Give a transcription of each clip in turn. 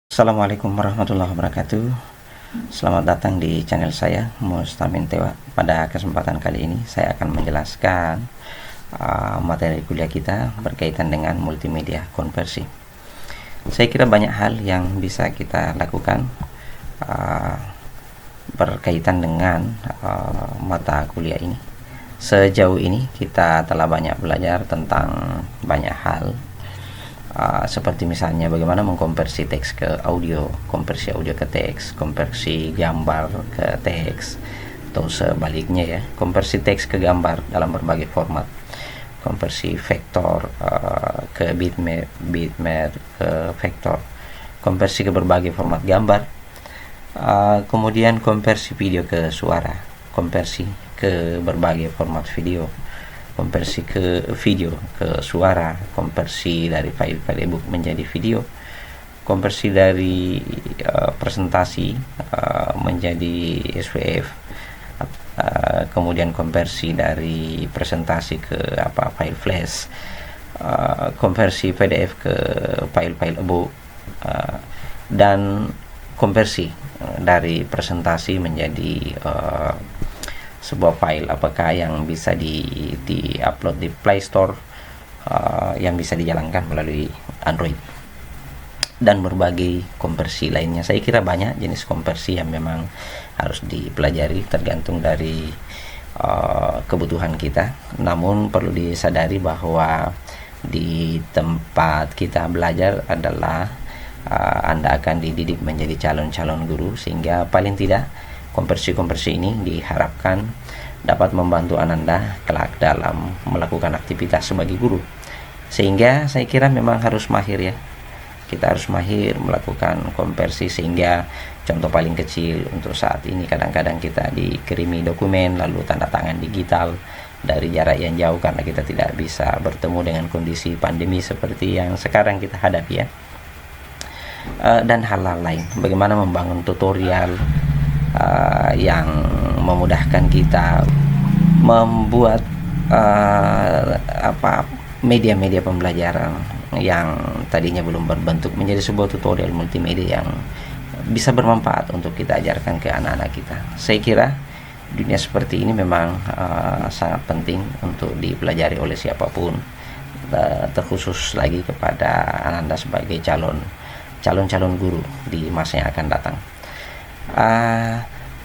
Assalamualaikum warahmatullahi wabarakatuh. Selamat datang di channel saya, Mustamin Tewa. Pada kesempatan kali ini saya akan menjelaskan materi kuliah kita berkaitan dengan multimedia konversi. Saya kira banyak hal yang bisa kita lakukan berkaitan dengan mata kuliah ini. Sejauh ini kita telah banyak belajar tentang banyak hal, seperti misalnya bagaimana mengkonversi teks ke audio, konversi audio ke teks, konversi gambar ke teks, atau sebaliknya ya, konversi teks ke gambar dalam berbagai format, konversi vektor ke bitmap ke vektor, konversi ke berbagai format gambar, kemudian konversi video ke suara, konversi ke berbagai format video, konversi ke video ke suara, konversi dari file-file ebook menjadi video, konversi dari presentasi menjadi SVF, kemudian konversi dari presentasi ke file flash, konversi PDF ke file-file ebook, dan konversi dari presentasi menjadi sebuah file apakah yang bisa di-upload di Play Store, yang bisa dijalankan melalui Android, dan berbagai konversi lainnya. Saya kira banyak jenis konversi yang memang harus dipelajari tergantung dari kebutuhan kita. Namun perlu disadari bahwa di tempat kita belajar adalah Anda akan dididik menjadi calon-calon guru, sehingga paling tidak konversi-konversi ini diharapkan dapat membantu Anda kelak dalam melakukan aktivitas sebagai guru. Sehingga saya kira memang harus mahir ya. Kita harus mahir melakukan konversi, sehingga contoh paling kecil untuk saat ini kadang-kadang kita dikirimi dokumen lalu tanda tangan digital dari jarak yang jauh karena kita tidak bisa bertemu dengan kondisi pandemi seperti yang sekarang kita hadapi ya. Dan hal-hal lain, bagaimana membangun tutorial yang memudahkan kita membuat media-media pembelajaran yang tadinya belum berbentuk menjadi sebuah tutorial multimedia yang bisa bermanfaat untuk kita ajarkan ke anak-anak kita. Saya kira dunia seperti ini memang sangat penting untuk dipelajari oleh siapapun, terkhusus lagi kepada Anda sebagai calon guru di masa yang akan datang.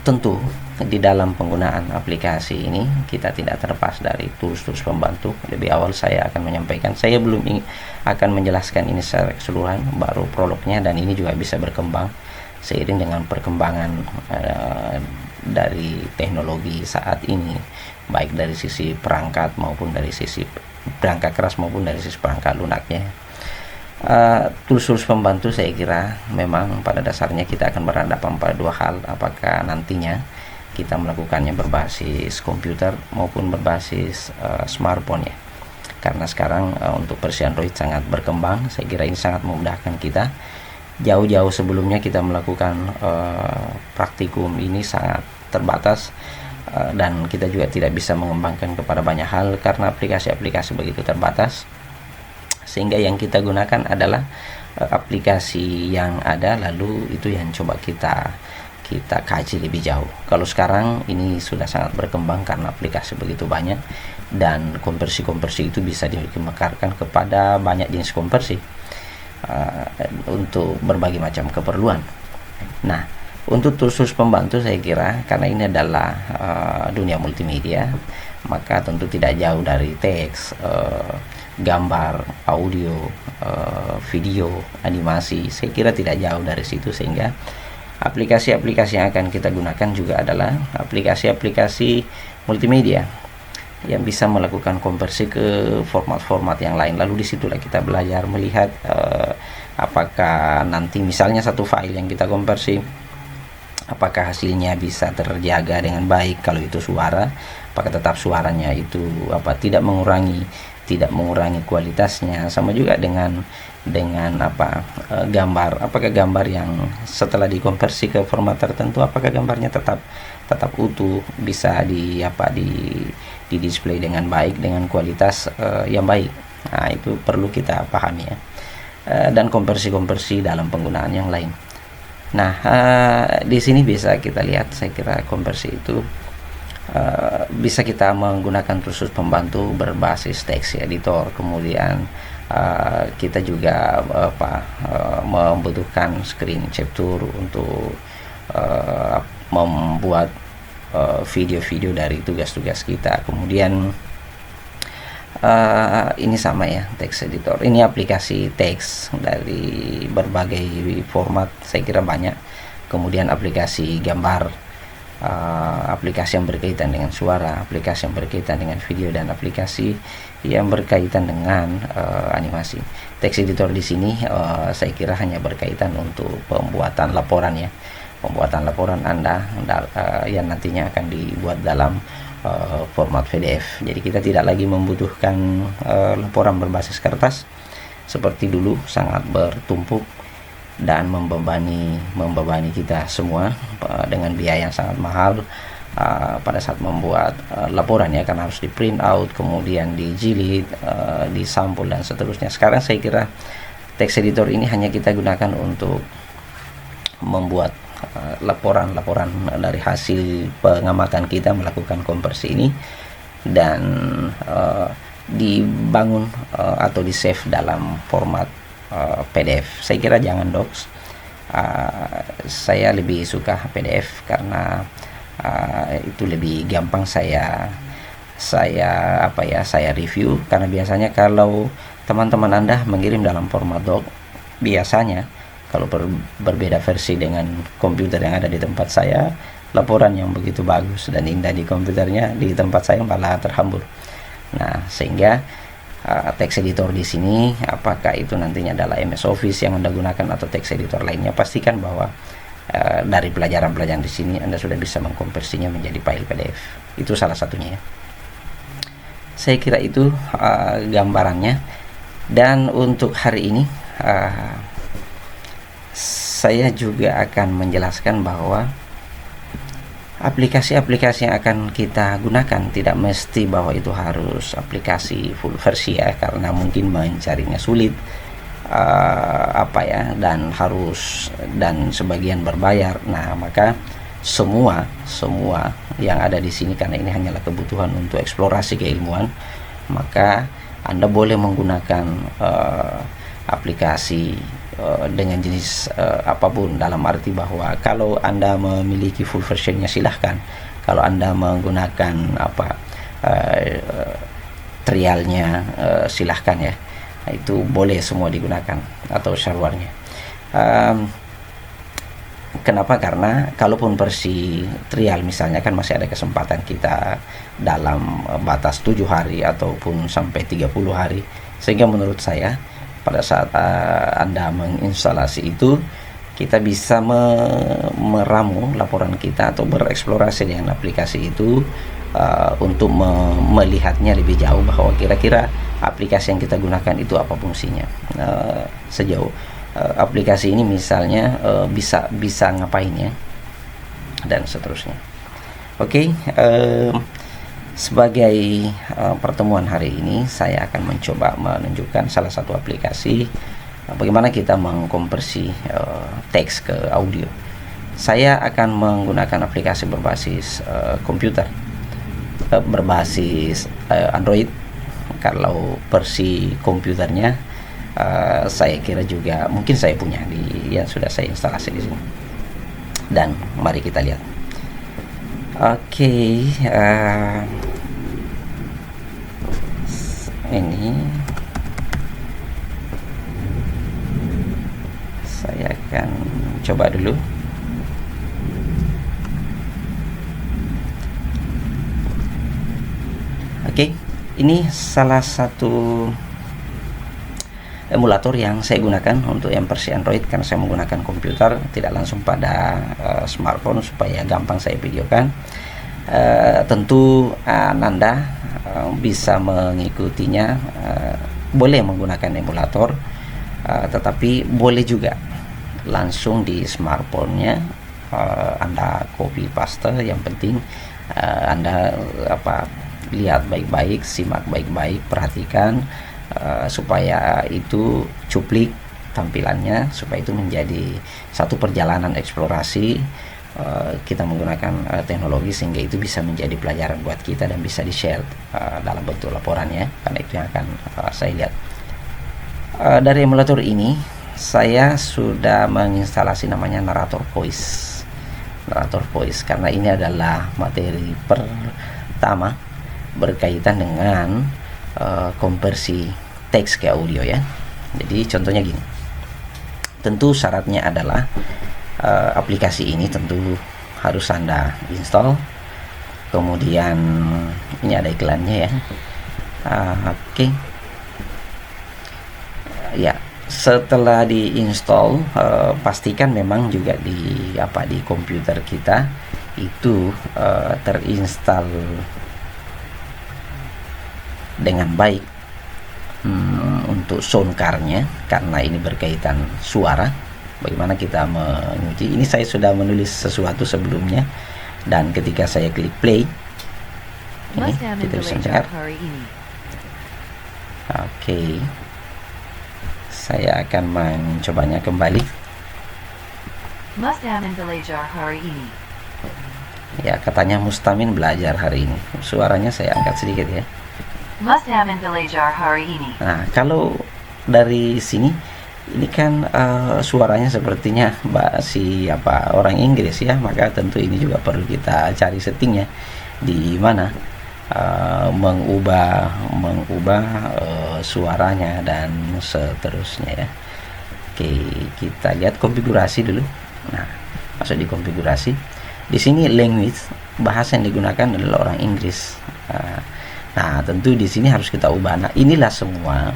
Tentu di dalam penggunaan aplikasi ini kita tidak terlepas dari tools-tools pembantu. Lebih awal saya akan menyampaikan, saya belum akan menjelaskan ini secara keseluruhan, baru prolognya, dan ini juga bisa berkembang seiring dengan perkembangan dari teknologi saat ini, baik dari sisi perangkat maupun dari sisi perangkat keras maupun dari sisi perangkat lunaknya. Tools-tools pembantu saya kira memang pada dasarnya kita akan berhadapan pada dua hal, apakah nantinya kita melakukannya berbasis komputer maupun berbasis smartphone ya, karena sekarang untuk versi Android sangat berkembang. Saya kira ini sangat memudahkan kita. Jauh-jauh sebelumnya kita melakukan praktikum ini sangat terbatas, dan kita juga tidak bisa mengembangkan kepada banyak hal karena aplikasi-aplikasi begitu terbatas, sehingga yang kita gunakan adalah aplikasi yang ada, lalu itu yang coba kita kaji lebih jauh. Kalau sekarang ini sudah sangat berkembang karena aplikasi begitu banyak, dan konversi-konversi itu bisa dimekarkan kepada banyak jenis konversi untuk berbagai macam keperluan. Nah, untuk tools pembantu saya kira karena ini adalah dunia multimedia, maka tentu tidak jauh dari teks, gambar, audio, video, animasi. Saya kira tidak jauh dari situ, sehingga aplikasi-aplikasi yang akan kita gunakan juga adalah aplikasi-aplikasi multimedia yang bisa melakukan konversi ke format-format yang lain. Lalu disitulah kita belajar melihat apakah nanti misalnya satu file yang kita konversi, apakah hasilnya bisa terjaga dengan baik. Kalau itu suara, apakah tetap suaranya itu tidak mengurangi kualitasnya. Sama juga dengan gambar, apakah gambar yang setelah dikonversi ke format tertentu, apakah gambarnya tetap utuh, bisa di display dengan baik, dengan kualitas yang baik. Nah, itu perlu kita pahami ya. dan konversi-konversi dalam penggunaan yang lain. Nah, di sini bisa kita lihat, saya kira konversi itu bisa kita menggunakan khusus pembantu berbasis text editor. Kemudian kita juga membutuhkan screen capture untuk membuat video-video dari tugas-tugas kita. Kemudian ini sama ya, text editor. Ini aplikasi teks dari berbagai format, saya kira banyak. Kemudian aplikasi gambar, aplikasi yang berkaitan dengan suara, aplikasi yang berkaitan dengan video, dan aplikasi yang berkaitan dengan animasi. Text editor di sini saya kira hanya berkaitan untuk pembuatan laporan ya, pembuatan laporan Anda yang nantinya akan dibuat dalam format PDF. Jadi kita tidak lagi membutuhkan laporan berbasis kertas seperti dulu, sangat bertumpuk dan membebani kita semua dengan biaya yang sangat mahal pada saat membuat laporan ya, karena harus di print out, kemudian dijilid, disampul dan seterusnya. Sekarang saya kira text editor ini hanya kita gunakan untuk membuat laporan-laporan dari hasil pengamatan kita, melakukan konversi ini, dan dibangun atau di save dalam format PDF. Saya kira jangan docs, saya lebih suka PDF karena itu lebih gampang saya review. Karena biasanya kalau teman-teman Anda mengirim dalam format doc, biasanya kalau berbeda versi dengan komputer yang ada di tempat saya, laporan yang begitu bagus dan indah di komputernya, di tempat saya malah terhambur. Nah, sehingga text editor di sini, apakah itu nantinya adalah MS Office yang Anda gunakan atau text editor lainnya, pastikan bahwa dari pelajaran-pelajaran di sini Anda sudah bisa mengkonversinya menjadi file PDF. Itu salah satunya ya. Saya kira itu gambarannya. Dan untuk hari ini saya juga akan menjelaskan bahwa aplikasi-aplikasi yang akan kita gunakan tidak mesti bahwa itu harus aplikasi full versi ya, karena mungkin mencarinya sulit dan sebagian berbayar. Nah, maka semua yang ada di sini, karena ini hanyalah kebutuhan untuk eksplorasi keilmuan, maka Anda boleh menggunakan aplikasi dengan jenis apapun, dalam arti bahwa kalau Anda memiliki full versionnya silahkan, kalau Anda menggunakan trialnya silahkan ya, itu boleh semua digunakan, atau shareware-nya. Kenapa? Karena kalaupun versi trial misalnya, kan masih ada kesempatan kita dalam batas 7 hari ataupun sampai 30 hari, sehingga menurut saya pada saat Anda menginstalasi itu, kita bisa meramu laporan kita atau bereksplorasi dengan aplikasi itu untuk melihatnya lebih jauh, bahwa kira-kira aplikasi yang kita gunakan itu apa fungsinya, sejauh aplikasi ini misalnya bisa ngapain ya, dan seterusnya. Oke, sebagai pertemuan hari ini saya akan mencoba menunjukkan salah satu aplikasi bagaimana kita mengkonversi teks ke audio. Saya akan menggunakan aplikasi berbasis komputer, berbasis Android. Kalau versi komputernya saya kira juga mungkin saya punya yang sudah saya instalasi di sini. Dan mari kita lihat. Oke, ini saya akan coba dulu. Oke, ini salah satu emulator yang saya gunakan untuk yang versi Android, karena saya menggunakan komputer, tidak langsung pada smartphone, supaya gampang saya videokan. Tentu Anda bisa mengikutinya, boleh menggunakan emulator, tetapi boleh juga langsung di smartphone-nya Anda copy paste. Yang penting Anda lihat baik-baik, simak baik-baik, perhatikan supaya itu cuplik tampilannya supaya itu menjadi satu perjalanan eksplorasi. Kita menggunakan teknologi sehingga itu bisa menjadi pelajaran buat kita dan bisa di-share dalam bentuk laporan ya, karena itu yang akan saya lihat. Dari emulator ini saya sudah menginstalasi namanya Narrator Voice karena ini adalah materi pertama berkaitan dengan konversi teks ke audio ya. Jadi contohnya gini, tentu syaratnya adalah aplikasi ini tentu harus Anda install. Kemudian ini ada iklannya ya. Oke. Ya, setelah diinstal pastikan memang juga di komputer kita itu terinstal dengan baik untuk soundcard-nya, karena ini berkaitan suara. Bagaimana kita menguji ini? Saya sudah menulis sesuatu sebelumnya, dan ketika saya klik play ini kita bisa dengar. Oke, saya akan mencobanya kembali. Ya, katanya Mustamin belajar hari ini. Suaranya saya angkat sedikit ya. Nah, kalau dari sini ini kan suaranya sepertinya orang Inggris ya, maka tentu ini juga perlu kita cari settingnya di mana mengubah suaranya dan seterusnya ya. Oke, kita lihat konfigurasi dulu. Nah, masuk di konfigurasi. Di sini language, bahasa yang digunakan adalah orang Inggris. Nah, tentu di sini harus kita ubah. Nah, inilah semua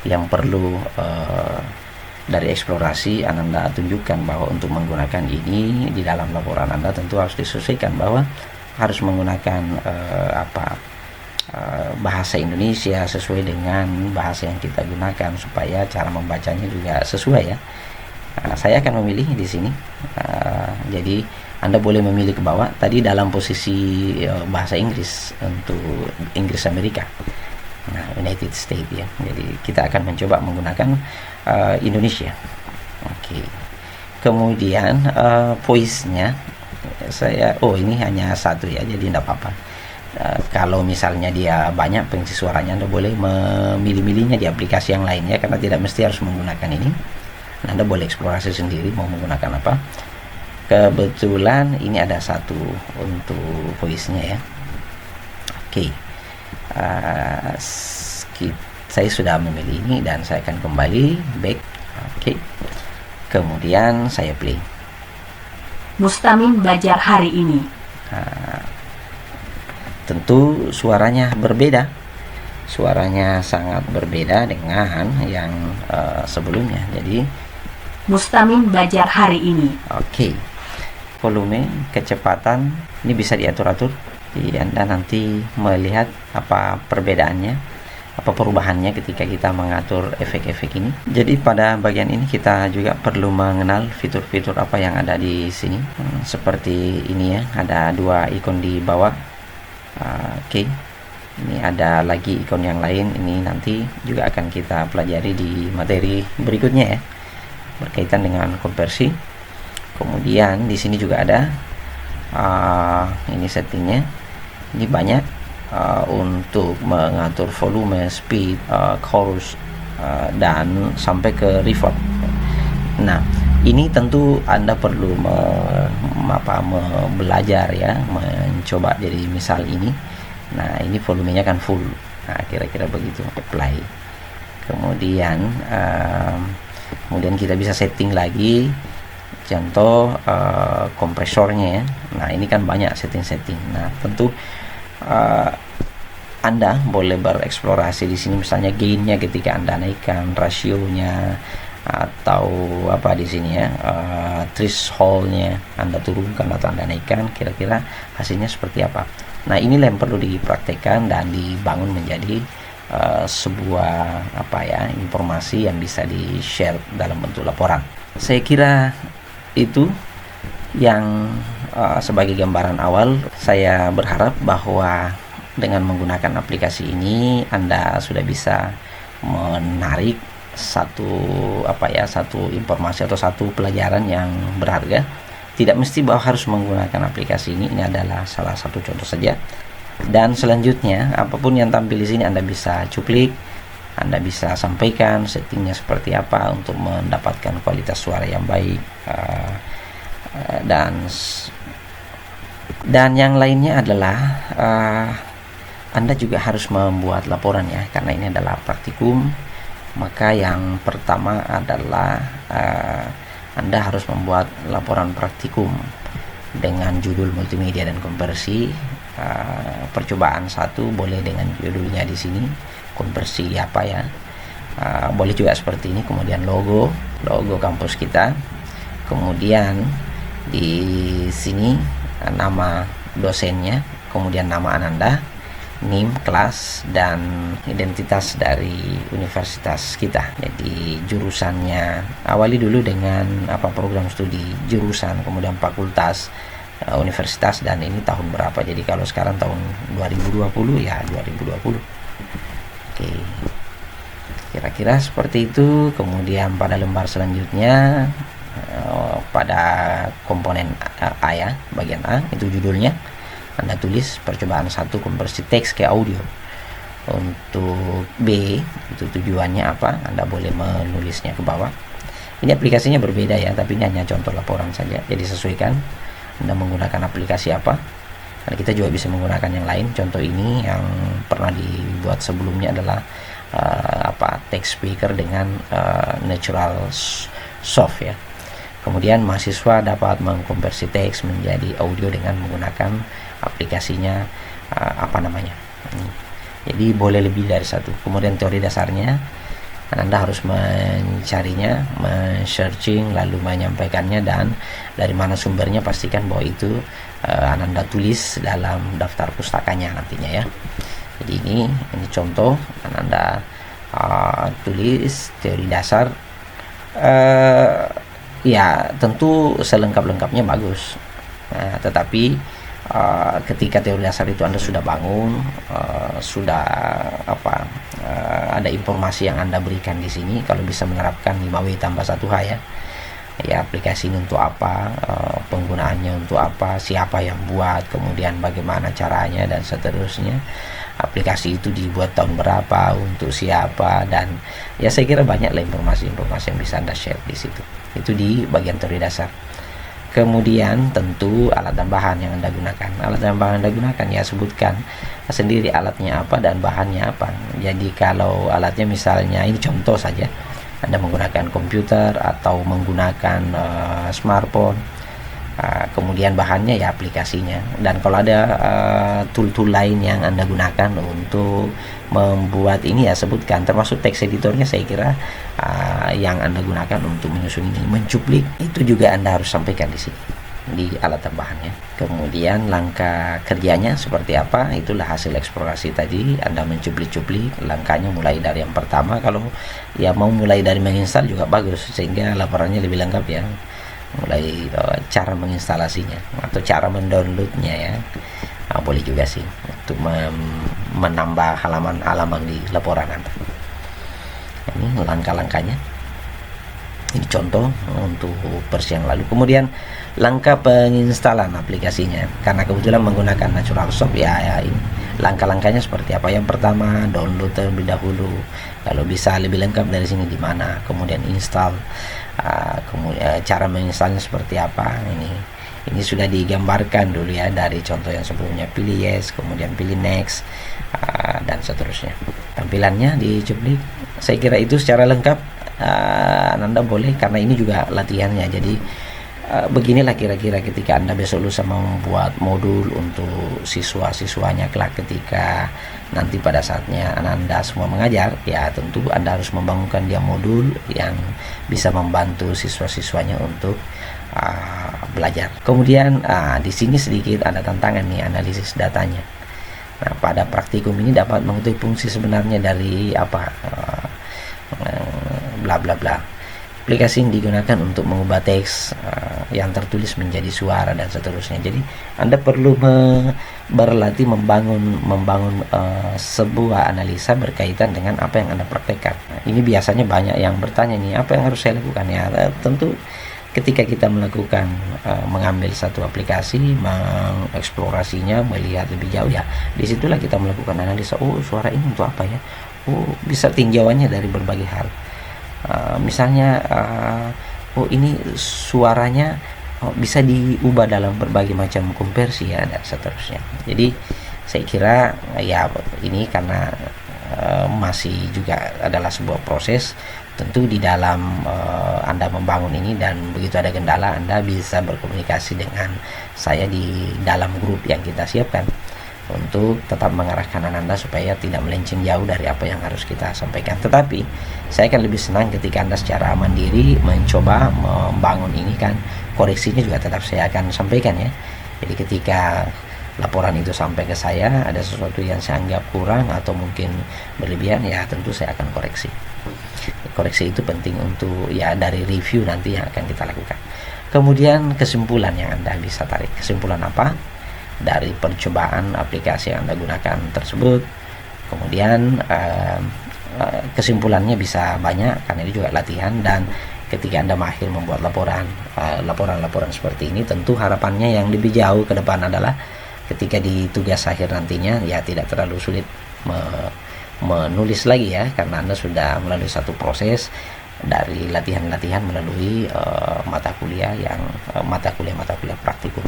yang perlu dari eksplorasi Anda tunjukkan bahwa untuk menggunakan ini di dalam laporan Anda tentu harus disesuaikan bahwa harus menggunakan bahasa Indonesia sesuai dengan bahasa yang kita gunakan supaya cara membacanya juga sesuai ya. Saya akan memilih di sini. Jadi Anda boleh memilih ke bawah tadi dalam posisi bahasa Inggris untuk Inggris Amerika. Nah, United States ya. Jadi kita akan mencoba menggunakan Indonesia. Oke. Kemudian voice-nya ini hanya satu ya, jadi tidak apa-apa. Kalau misalnya dia banyak pengisi suaranya, Anda boleh memilih-milihnya di aplikasi yang lainnya karena tidak mesti harus menggunakan ini. Anda boleh eksplorasi sendiri mau menggunakan apa. Kebetulan ini ada satu untuk voice-nya ya. Oke. Saya sudah memilih ini dan saya akan kembali back. Oke. Kemudian saya play. Mustamin belajar hari ini. Tentu suaranya berbeda. Suaranya sangat berbeda dengan yang sebelumnya. Jadi Mustamin belajar hari ini. Oke. Volume, kecepatan ini bisa diatur-atur. Jadi Anda nanti melihat apa perbedaannya, apa perubahannya ketika kita mengatur efek-efek ini. Jadi pada bagian ini kita juga perlu mengenal fitur-fitur apa yang ada di sini. Seperti ini ya, ada dua ikon di bawah. Oke. Ini ada lagi ikon yang lain, ini nanti juga akan kita pelajari di materi berikutnya ya, berkaitan dengan konversi. Kemudian di sini juga ada ini settingnya. Ini banyak untuk mengatur volume, speed, chorus, dan sampai ke reverb. Nah, ini tentu Anda perlu belajar ya, mencoba. Jadi misal ini, nah ini volumenya kan full. Nah, kira-kira begitu. Apply. Kemudian kita bisa setting lagi. Contoh kompresornya ya. Nah, ini kan banyak setting-setting. Nah, tentu Anda boleh bereksplorasi di sini, misalnya gainnya ketika Anda naikkan, rasionya, atau apa di sini ya, thresholdnya Anda turunkan atau Anda naikkan, kira-kira hasilnya seperti apa. Nah, inilah yang perlu dipraktekkan dan dibangun menjadi sebuah informasi yang bisa di-share dalam bentuk laporan. Saya kira itu yang sebagai gambaran awal. Saya berharap bahwa dengan menggunakan aplikasi ini Anda sudah bisa menarik satu satu informasi atau satu pelajaran yang berharga. Tidak mesti bahwa harus menggunakan aplikasi ini. Ini adalah salah satu contoh saja. Dan selanjutnya, apapun yang tampil di sini Anda bisa cuplik, Anda bisa sampaikan settingnya seperti apa untuk mendapatkan kualitas suara yang baik, dan yang lainnya adalah Anda juga harus membuat laporan ya, karena ini adalah praktikum. Maka yang pertama adalah Anda harus membuat laporan praktikum dengan judul multimedia dan konversi. Percobaan 1 boleh dengan judulnya di sini, konversi apa ya, boleh juga seperti ini. Kemudian logo kampus kita, kemudian di sini nama dosennya, kemudian nama Ananda, NIM kelas, dan identitas dari universitas kita. Jadi jurusannya, awali dulu dengan program studi, jurusan, kemudian fakultas, universitas, dan ini tahun berapa. Jadi kalau sekarang tahun 2020 ya 2020. Oke, kira-kira seperti itu. Kemudian pada lembar selanjutnya, pada komponen A ya, bagian A, itu judulnya Anda tulis percobaan 1 konversi teks ke audio. Untuk B, itu tujuannya apa, Anda boleh menulisnya ke bawah. Ini aplikasinya berbeda ya, tapi ini hanya contoh laporan saja. Jadi sesuaikan Anda menggunakan aplikasi apa. Karena kita juga bisa menggunakan yang lain. Contoh ini yang pernah dibuat sebelumnya adalah text speaker dengan natural soft ya. Kemudian mahasiswa dapat mengkonversi teks menjadi audio dengan menggunakan aplikasinya jadi boleh lebih dari satu. Kemudian teori dasarnya, Anda harus mencarinya, men-searching, lalu menyampaikannya, dan dari mana sumbernya pastikan bahwa itu Anda tulis dalam daftar pustakanya nantinya ya. Jadi ini contoh, Anda tulis teori dasar. Ya tentu selengkap-lengkapnya bagus, tetapi ketika teori dasar itu Anda sudah bangun, sudah ada informasi yang Anda berikan di sini. Kalau bisa menerapkan 5W tambah 1H ya, aplikasi ini untuk apa, penggunaannya untuk apa, siapa yang buat, kemudian bagaimana caranya, dan seterusnya. Aplikasi itu dibuat tahun berapa, untuk siapa, dan ya saya kira banyaklah informasi-informasi yang bisa Anda share di situ. Itu di bagian teori dasar. Kemudian tentu alat dan bahan yang Anda gunakan. Alat dan bahan Anda gunakan ya, sebutkan sendiri alatnya apa dan bahannya apa. Jadi kalau alatnya misalnya, ini contoh saja, Anda menggunakan komputer atau menggunakan smartphone, kemudian bahannya ya aplikasinya. Dan kalau ada tool-tool lain yang Anda gunakan untuk membuat ini ya sebutkan, termasuk text editornya saya kira yang Anda gunakan untuk menyusun ini, mencuplik, itu juga Anda harus sampaikan di sini di alat dan bahannya. Kemudian langkah kerjanya seperti apa, itulah hasil eksplorasi tadi. Anda mencuplik-cuplik, langkahnya mulai dari yang pertama, kalau ya mau mulai dari menginstal juga bagus, sehingga laporannya lebih lengkap ya. Mulai cara menginstalasinya atau cara mendownloadnya ya, boleh juga sih untuk menambah halaman-halaman di laporan Anda. Ini langkah-langkahnya, ini contoh untuk versi yang lalu. Kemudian langkah penginstalan aplikasinya, karena kebetulan menggunakan natural soft ya ini langkah-langkahnya seperti apa. Yang pertama, download terlebih dahulu, kalau bisa lebih lengkap dari sini di mana. Kemudian install, kemudian cara menginstalnya seperti apa, ini sudah digambarkan dulu ya dari contoh yang sebelumnya. Pilih yes, kemudian pilih next, dan seterusnya. Tampilannya dicuplik, saya kira itu secara lengkap. Anda boleh, karena ini juga latihannya. Jadi beginilah kira-kira ketika Anda besok lusa mau membuat modul untuk siswa-siswanya kelak, ketika nanti pada saatnya Anda semua mengajar, ya tentu Anda harus membangunkan dia modul yang bisa membantu siswa-siswanya untuk belajar. Kemudian di sini sedikit ada tantangan nih, analisis datanya. Nah, pada praktikum ini dapat mengetahui fungsi sebenarnya dari bla bla bla. aplikasi yang digunakan untuk mengubah teks yang tertulis menjadi suara dan seterusnya. Jadi Anda perlu berlatih membangun sebuah analisa berkaitan dengan apa yang Anda praktekkan. Ini biasanya banyak yang bertanya nih, apa yang harus saya lakukan ya? Tentu ketika kita melakukan mengambil satu aplikasi, mengeksplorasinya, melihat lebih jauh, ya disitulah kita melakukan analisa. Oh, suara ini untuk apa ya? Oh, bisa tinjauannya dari berbagai hal. Misalnya oh, ini suaranya bisa diubah dalam berbagai macam konversi ya, dan seterusnya. Jadi saya kira ya ini karena masih juga adalah sebuah proses. Tentu di dalam Anda membangun ini, dan begitu ada kendala, Anda bisa berkomunikasi dengan saya di dalam grup yang kita siapkan untuk tetap mengarahkan Anda supaya tidak melenceng jauh dari apa yang harus kita sampaikan. Tetapi saya akan lebih senang ketika Anda secara mandiri mencoba membangun ini, kan koreksinya juga tetap saya akan sampaikan ya. Jadi ketika laporan itu sampai ke saya, ada sesuatu yang saya anggap kurang atau mungkin berlebihan, ya tentu saya akan koreksi. Koreksi itu penting untuk ya dari review nanti yang akan kita lakukan. Kemudian kesimpulan yang Anda bisa tarik. Kesimpulan apa dari percobaan aplikasi yang Anda gunakan tersebut? Kemudian kesimpulannya bisa banyak karena ini juga latihan, dan ketika Anda mahir membuat laporan seperti ini, tentu harapannya yang lebih jauh ke depan adalah ketika di tugas akhir nantinya ya tidak terlalu sulit menulis lagi ya, karena Anda sudah melalui satu proses dari latihan-latihan melalui mata kuliah praktikum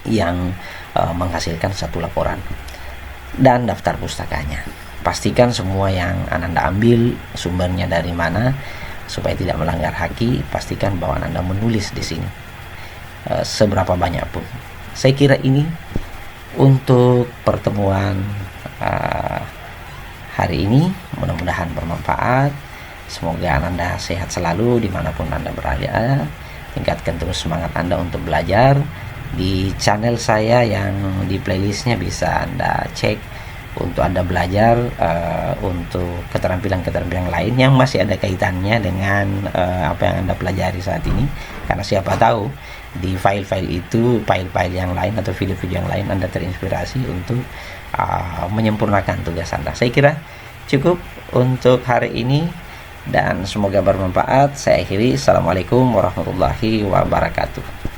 yang menghasilkan satu laporan dan daftar pustakanya. Pastikan semua yang Anda ambil sumbernya dari mana supaya tidak melanggar haki. Pastikan bahwa Anda menulis di sini seberapa banyak pun. Saya kira ini untuk pertemuan hari ini, mudah-mudahan bermanfaat. Semoga Anda sehat selalu dimanapun Anda berada. Tingkatkan terus semangat Anda untuk belajar. Di channel saya yang di playlistnya bisa Anda cek untuk Anda belajar untuk keterampilan-keterampilan lain yang masih ada kaitannya dengan apa yang Anda pelajari saat ini. Karena siapa tahu di file-file itu, file-file yang lain atau video-video yang lain, Anda terinspirasi untuk menyempurnakan tugas Anda. Saya kira cukup untuk hari ini dan semoga bermanfaat. Saya akhiri. Assalamualaikum warahmatullahi wabarakatuh.